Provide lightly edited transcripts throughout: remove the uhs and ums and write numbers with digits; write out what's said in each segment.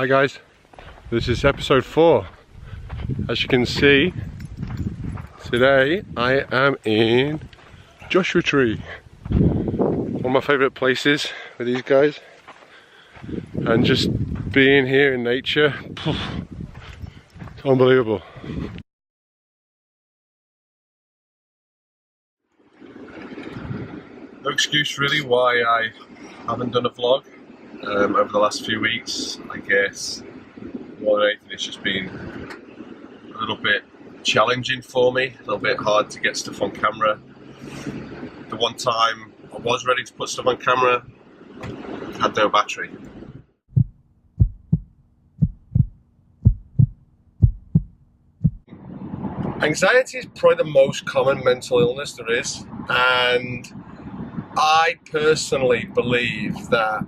Hi guys, this is episode 4. As you can see, today I am in Joshua Tree, one of my favourite places with these guys, and just being here in nature, it's unbelievable. No excuse really why I haven't done a vlog over the last few weeks. I guess more than anything it's just been a little bit challenging for me, a little bit hard to get stuff on camera. The one time I was ready to put stuff on camera, had no battery. Anxiety is probably the most common mental illness there is, and I personally believe that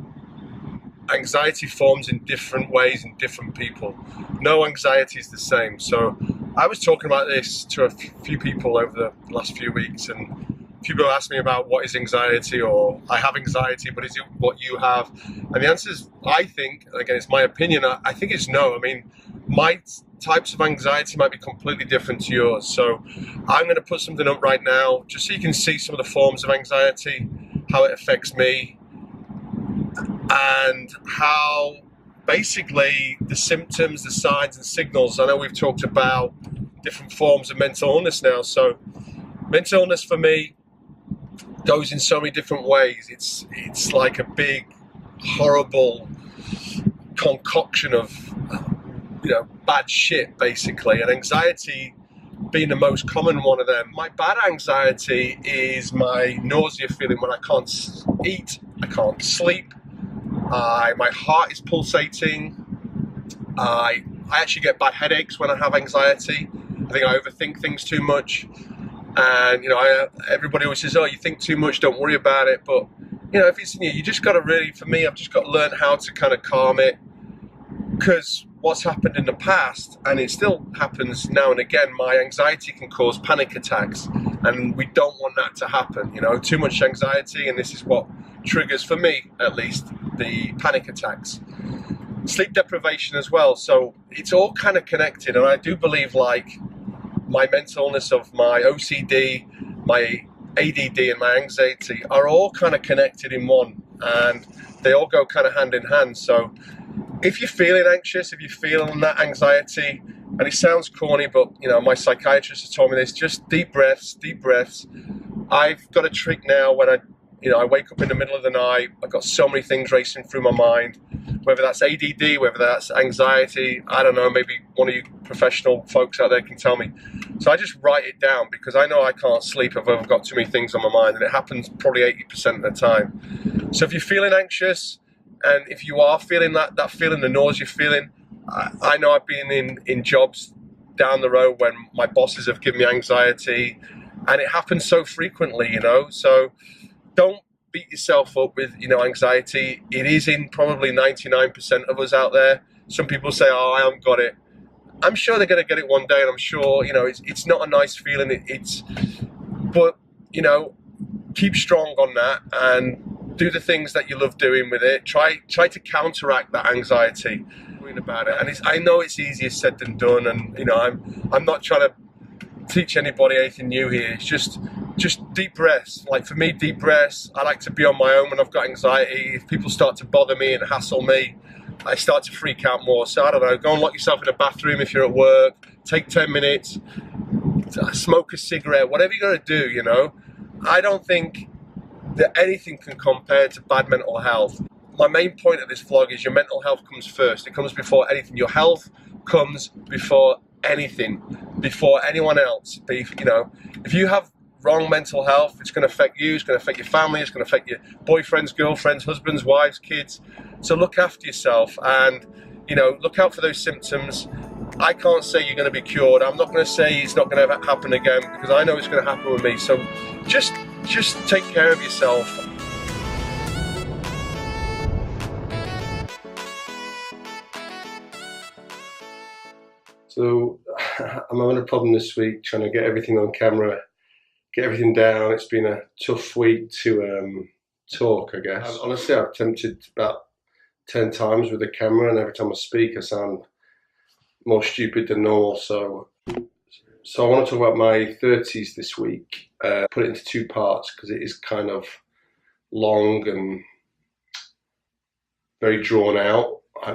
anxiety forms in different ways in different people. No anxiety is the same. So I was talking about this to a few people over the last few weeks, and a few people asked me about what is anxiety, or I have anxiety, but is it what you have? And the answer is, I think, again, it's my opinion, I think it's no. I mean, my types of anxiety might be completely different to yours. So I'm going to put something up right now just so you can see some of the forms of anxiety, how it affects me, and how basically the symptoms, the signs and signals. I know we've talked about different forms of mental illness now. So mental illness for me goes in so many different ways. It's like a big, horrible concoction of bad shit, basically, and anxiety being the most common one of them. My bad anxiety is my nausea feeling when I can't eat, I can't sleep, my heart is pulsating, I actually get bad headaches when I have anxiety. I think I overthink things too much, and everybody always says, oh, you think too much, don't worry about it, but if it's in you just got to really, for me, I've just got to learn how to kind of calm it, because what's happened in the past, and it still happens now and again, my anxiety can cause panic attacks, and we don't want that to happen. Too much anxiety, and this is what triggers, for me at least, the panic attacks. Sleep deprivation as well, so it's all kind of connected, and I do believe like my mental illness of my OCD, my ADD and my anxiety are all kind of connected in one, and they all go kind of hand in hand. So if you're feeling anxious, if you're feeling that anxiety, and it sounds corny, but my psychiatrist has told me this, just deep breaths. I've got a trick now when I wake up in the middle of the night, I've got so many things racing through my mind, whether that's ADD, whether that's anxiety, I don't know, maybe one of you professional folks out there can tell me. So I just write it down, because I know I can't sleep if I've got too many things on my mind, and it happens probably 80% of the time. So if you're feeling anxious, and if you are feeling that feeling, the nausea feeling, I know I've been in jobs down the road when my bosses have given me anxiety, and it happens so frequently, so don't beat yourself up with, anxiety. It is in probably 99% of us out there. Some people say, oh, I haven't got it. I'm sure they're going to get it one day, and I'm sure, it's not a nice feeling. But keep strong on that, and do the things that you love doing with it. Try to counteract that anxiety about it. And I know it's easier said than done. And I'm not trying to teach anybody anything new here. It's just deep breaths. Like for me, deep breaths. I like to be on my own when I've got anxiety. If people start to bother me and hassle me, I start to freak out more. So I don't know. Go and lock yourself in a bathroom if you're at work. Take 10 minutes. Smoke a cigarette. Whatever you got to do. I don't think that anything can compare to bad mental health. My main point of this vlog is your mental health comes first. It comes before anything. Your health comes before anything, before anyone else. If you have wrong mental health, it's going to affect you, it's going to affect your family, it's going to affect your boyfriends, girlfriends, husbands, wives, kids. So look after yourself, and look out for those symptoms. I can't say you're going to be cured. I'm not going to say it's not going to happen again, because I know it's going to happen with me. So just take care of yourself. So I'm having a problem this week trying to get everything on camera, get everything down. It's been a tough week to talk, I guess. Honestly, I've attempted about 10 times with the camera, and every time I speak I sound more stupid than normal. So I want to talk about my 30s this week. Put it into two parts because it is kind of long and very drawn out. A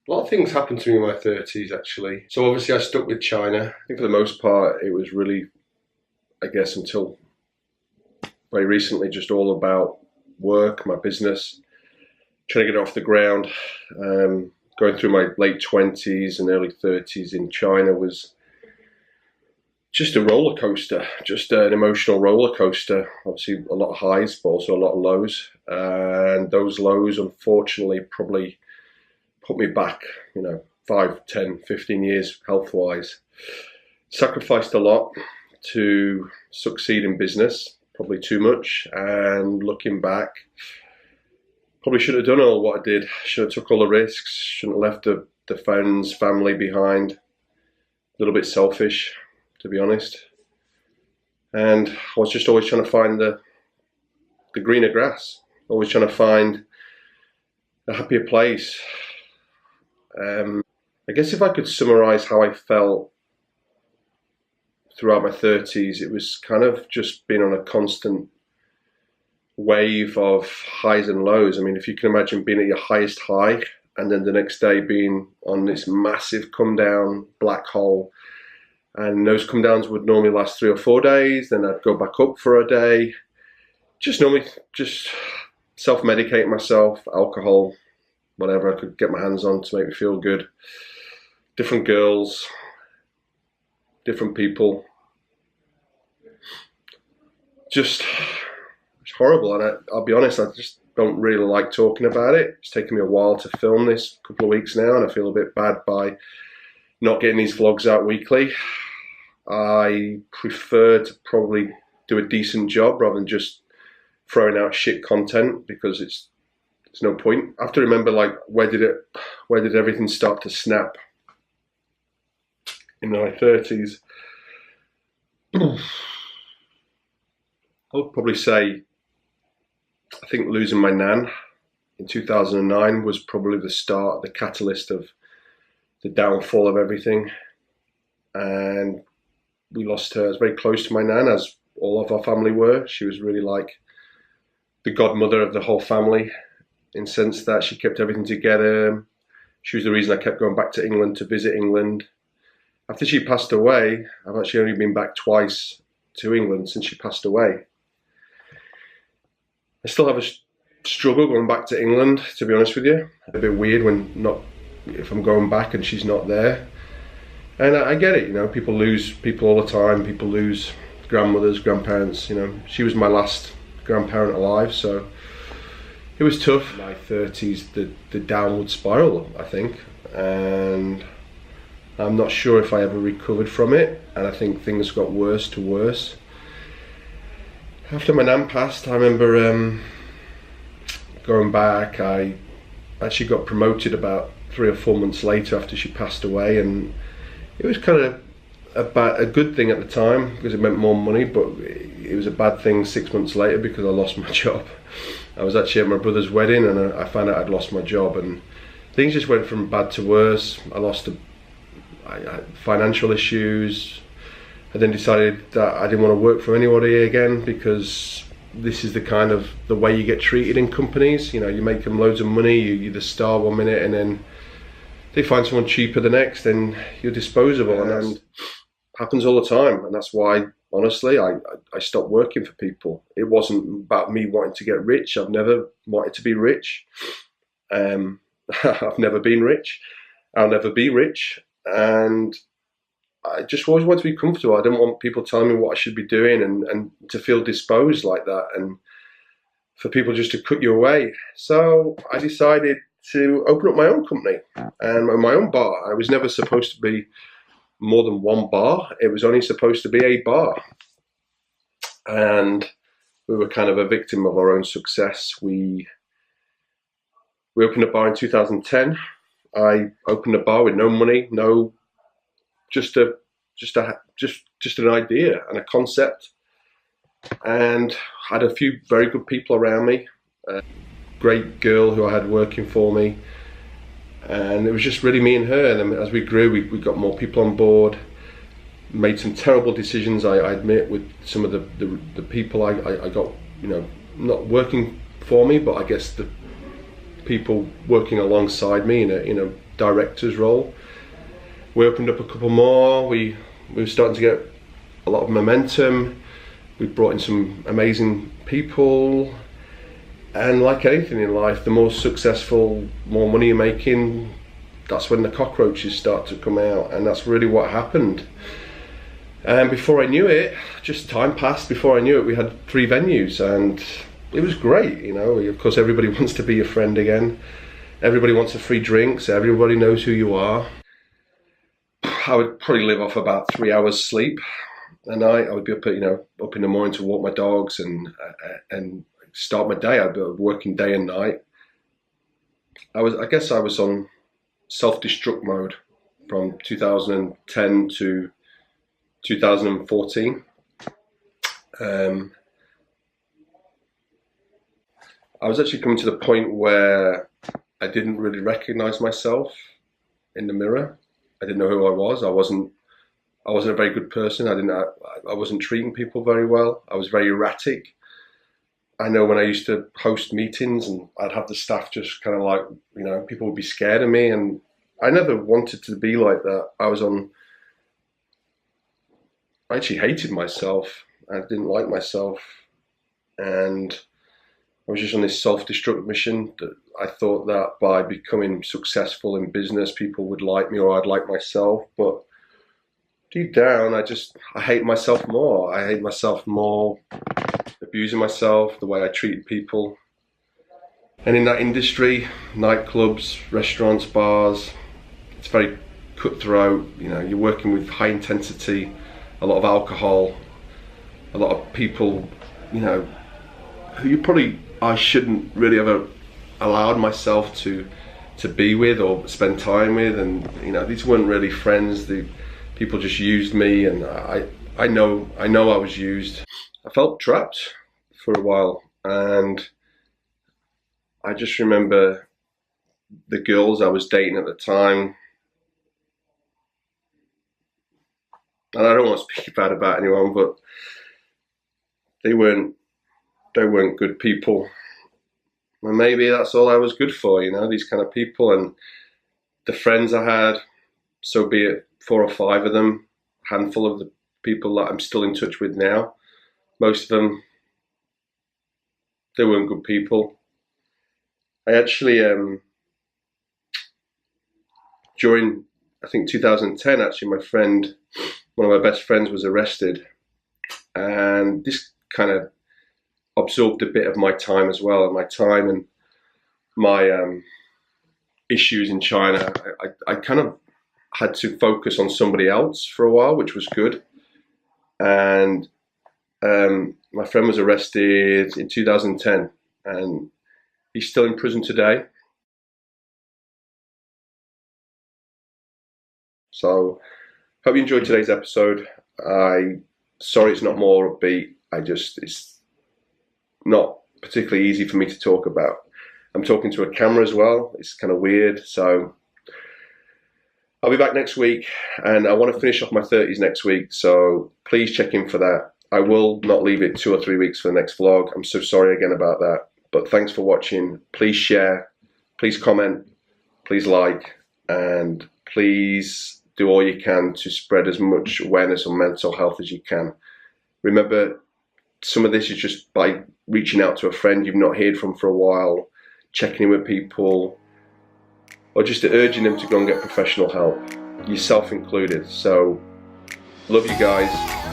lot of things happened to me in my 30s actually. So obviously I stuck with China. I think for the most part it was really, I guess until very recently, just all about work, my business, trying to get it off the ground. Going through my late 20s and early 30s in China was just a roller coaster, just an emotional roller coaster. Obviously a lot of highs, but also a lot of lows. And those lows, unfortunately, probably put me back, 5, 10, 15 years health-wise. Sacrificed a lot to succeed in business, probably too much. And looking back, probably should have done all what I did. Should have took all the risks. Shouldn't have left the friends, family behind. A little bit selfish, to be honest. And I was just always trying to find the greener grass. Always trying to find a happier place. I guess if I could summarize how I felt throughout my 30s, it was kind of just being on a constant wave of highs and lows. I mean, if you can imagine being at your highest high and then the next day being on this massive come down black hole, and those come downs would normally last 3 or 4 days, then I'd go back up for a day, just self-medicate myself, alcohol, whatever I could get my hands on to make me feel good. Different girls, different people, just it's horrible. And I'll be honest, I just don't really like talking about it. It's taken me a while to film this, a couple of weeks now, and I feel a bit bad by not getting these vlogs out weekly. I prefer to probably do a decent job rather than just throwing out shit content, because there's no point. I have to remember, like, where did everything start to snap? In my 30s. I would probably say, I think losing my nan in 2009 was probably the start, the catalyst of the downfall of everything. And we lost her. I was very close to my nan, as all of our family were. She was really like the godmother of the whole family, in the sense that she kept everything together. She was the reason I kept going back to England to visit England. After she passed away, I've actually only been back twice to England since she passed away. I still have a struggle going back to England, to be honest with you. A bit weird if I'm going back and she's not there. And I get it, people lose people all the time. People lose grandmothers, grandparents, She was my last grandparent alive, so it was tough. In my 30s, the downward spiral, I think. And I'm not sure if I ever recovered from it, and I think things got worse to worse. After my nan passed, I remember going back. I actually got promoted about 3 or 4 months later after she passed away, and it was kind of a good thing at the time because it meant more money, but it was a bad thing 6 months later because I lost my job. I was actually at my brother's wedding and I found out I'd lost my job, and things just went from bad to worse. I had financial issues. I then decided that I didn't want to work for anybody again, because this is the way you get treated in companies. You make them loads of money, you're the star one minute, and then they find someone cheaper the next, and you're disposable. And it happens all the time. And that's why, honestly, I stopped working for people. It wasn't about me wanting to get rich. I've never wanted to be rich. I've never been rich. I'll never be rich. And I just always want to be comfortable. I didn't want people telling me what I should be doing and to feel disposed like that, and for people just to cut you away. So I decided to open up my own company and my own bar. I was never supposed to be more than one bar. It was only supposed to be a bar. And we were kind of a victim of our own success. We opened a bar in 2010. I opened a bar with no money, just an idea and a concept, and had a few very good people around me. great girl who I had working for me, and it was just really me and her. And then as we grew, we got more people on board, made some terrible decisions, I admit, with some of the people I got, you know, not working for me, but I guess the people working alongside me in a director's role. We opened up a couple more. We were starting to get a lot of momentum. We brought in some amazing people, and like anything in life, the more successful, more money you're making, that's when the cockroaches start to come out, and that's really what happened. And before I knew it, just time passed. Before I knew it, we had 3 venues, and it was great. You know, of course, everybody wants to be your friend again. Everybody wants a free drink, so everybody knows who you are. I would probably live off about 3 hours sleep a night. I would be up in the morning to walk my dogs and start my day. I'd be working day and night. I guess I was on self-destruct mode from 2010 to 2014. I was actually coming to the point where I didn't really recognize myself in the mirror. I didn't know who I was. I wasn't a very good person. I wasn't treating people very well. I was very erratic. I know when I used to host meetings and I'd have the staff just kind of like, you know, people would be scared of me, and I never wanted to be like that. I actually hated myself. I didn't like myself, and I was just on this self-destruct mission that I thought that by becoming successful in business, people would like me, or I'd like myself. But deep down, I hate myself more. I hate myself more, abusing myself, the way I treated people. And in that industry, nightclubs, restaurants, bars, it's very cutthroat. You know, you're working with high intensity, a lot of alcohol, a lot of people, you know, who I shouldn't really ever allowed myself to be with or spend time with. And you know, these weren't really friends. The people just used me, and I know I was used. I felt trapped for a while, and I just remember the girls I was dating at the time, and I don't want to speak bad about anyone, but they weren't good people. And maybe that's all I was good for, you know, these kind of people. And the friends I had, so be it 4 or 5 of them, a handful of the people that I'm still in touch with now, most of them, they weren't good people. I actually, during, I think 2010, actually, one of my best friends was arrested, and this kind of absorbed a bit of my time as well, and my time and my issues in China. I kind of had to focus on somebody else for a while, which was good. And my friend was arrested in 2010, and he's still in prison today. So, hope you enjoyed today's episode. Sorry it's not more upbeat. It's not particularly easy for me to talk about. I'm talking to a camera as well. It's kind of weird. So I'll be back next week, and I want to finish off my 30s next week. So please check in for that. I will not leave it 2 or 3 weeks for the next vlog. I'm so sorry again about that. But thanks for watching. Please share, please comment, please like, and please do all you can to spread as much awareness on mental health as you can. Remember, some of this is just by reaching out to a friend you've not heard from for a while, checking in with people, or just urging them to go and get professional help, yourself included. So, love you guys.